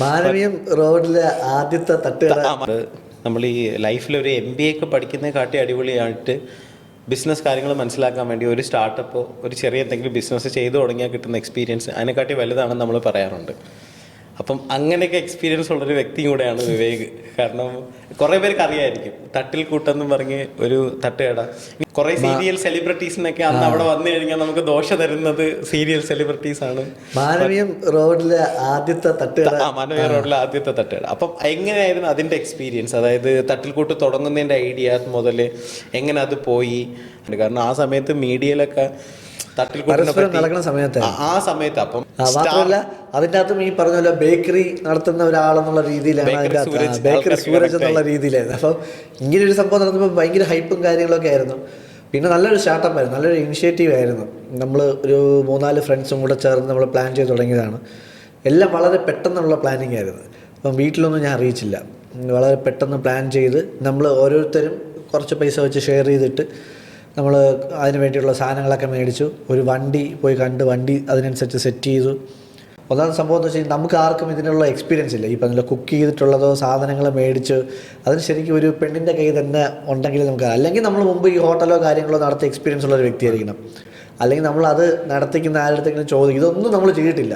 മാനവീയം റോഡിലെ ആദ്യത്തെ തട്ടുകട. നമ്മൾ ഈ ലൈഫിൽ ഒരു MBA ഒക്കെ പഠിക്കുന്നതിനെ കാട്ടി അടിപൊളിയായിട്ട് ബിസിനസ് കാര്യങ്ങൾ മനസ്സിലാക്കാൻ വേണ്ടി ഒരു സ്റ്റാർട്ടപ്പോ ഒരു ചെറിയ എന്തെങ്കിലും ബിസിനസ് ചെയ്തു തുടങ്ങിയാൽ കിട്ടുന്ന എക്സ്പീരിയൻസ് അതിനെക്കാട്ടി വലുതാണെന്ന് നമ്മൾ പറയാറുണ്ട്. അപ്പം അങ്ങനെയൊക്കെ എക്സ്പീരിയൻസ് ഉള്ളൊരു വ്യക്തിയും കൂടെയാണ് വിവേക്. കാരണം കുറേ പേർക്ക് അറിയായിരിക്കും തട്ടിൽ കൂട്ടെന്നും പറഞ്ഞ് ഒരു തട്ടുകട. കുറേ സീരിയൽ സെലിബ്രിറ്റീസിനൊക്കെ അന്ന് അവിടെ വന്നു കഴിഞ്ഞാൽ നമുക്ക് ദോഷ തരുന്നത് സീരിയൽ സെലിബ്രിറ്റീസ് ആണ്. മാനവീയം റോഡിലെ ആദ്യത്തെ തട്ടുകട. മാനവീയ റോഡിലെ ആദ്യത്തെ തട്ടുകട. അപ്പം എങ്ങനെയായിരുന്നു അതിൻ്റെ എക്സ്പീരിയൻസ്? അതായത് തട്ടിൽ കൂട്ട് തുടങ്ങുന്നതിൻ്റെ ഐഡിയ മുതൽ എങ്ങനെ അത് പോയി? കാരണം ആ സമയത്ത് മീഡിയയിലൊക്കെ നടക്കുന്ന സമയത്ത് അപ്പം മാത്രമല്ല അതിൻ്റെ അകത്തും ഈ പറഞ്ഞ ബേക്കറി നടത്തുന്ന ഒരാളെന്നുള്ള രീതിയിലാണ് അതിൻ്റെ അകത്ത് ബേക്കറി സൂരജ് എന്നുള്ള രീതിയിലായിരുന്നു. അപ്പം ഇങ്ങനൊരു സംഭവം നടന്നപ്പോൾ ഭയങ്കര ഹൈപ്പും കാര്യങ്ങളൊക്കെ ആയിരുന്നു. പിന്നെ നല്ലൊരു സ്റ്റാർട്ടപ്പ് ആയിരുന്നു, നല്ലൊരു ഇനിഷ്യേറ്റീവ് ആയിരുന്നു. നമ്മൾ ഒരു 3-4 ഫ്രണ്ട്സും കൂടെ ചേർന്ന് നമ്മൾ പ്ലാൻ ചെയ്ത് തുടങ്ങിയതാണ്. എല്ലാം വളരെ പെട്ടെന്നുള്ള പ്ലാനിങ് ആയിരുന്നു. അപ്പം വീട്ടിലൊന്നും ഞാൻ അറിയിച്ചില്ല. വളരെ പെട്ടെന്ന് പ്ലാൻ ചെയ്ത് നമ്മൾ ഓരോരുത്തരും കുറച്ച് പൈസ വെച്ച് ഷെയർ ചെയ്തിട്ട് നമ്മൾ അതിന് വേണ്ടിയുള്ള സാധനങ്ങളൊക്കെ മേടിച്ചു. ഒരു വണ്ടി പോയി കണ്ട് വണ്ടി അതിനനുസരിച്ച് സെറ്റ് ചെയ്തു. ഒന്നാമത്തെ സംഭവം എന്ന് വെച്ചാൽ നമുക്ക് ആർക്കും ഇതിനുള്ള എക്സ്പീരിയൻസ് ഇല്ല. ഈ പറഞ്ഞ കുക്ക് ചെയ്തിട്ടുള്ളതോ സാധനങ്ങൾ മേടിച്ച് അതിന് ശരിക്കും ഒരു പെണ്ണിൻ്റെ കൈ തന്നെ ഉണ്ടെങ്കിൽ നമുക്ക്, അല്ലെങ്കിൽ നമ്മൾ മുമ്പ് ഈ ഹോട്ടലോ കാര്യങ്ങളോ നടത്തിയ എക്സ്പീരിയൻസ് ഉള്ള ഒരു വ്യക്തിയായിരിക്കണം. അല്ലെങ്കിൽ നമ്മൾ അത് നടത്തിക്കുന്ന ആരുടെങ്കിലും ചോദിക്കും. ഇതൊന്നും നമ്മൾ ചെയ്തിട്ടില്ല.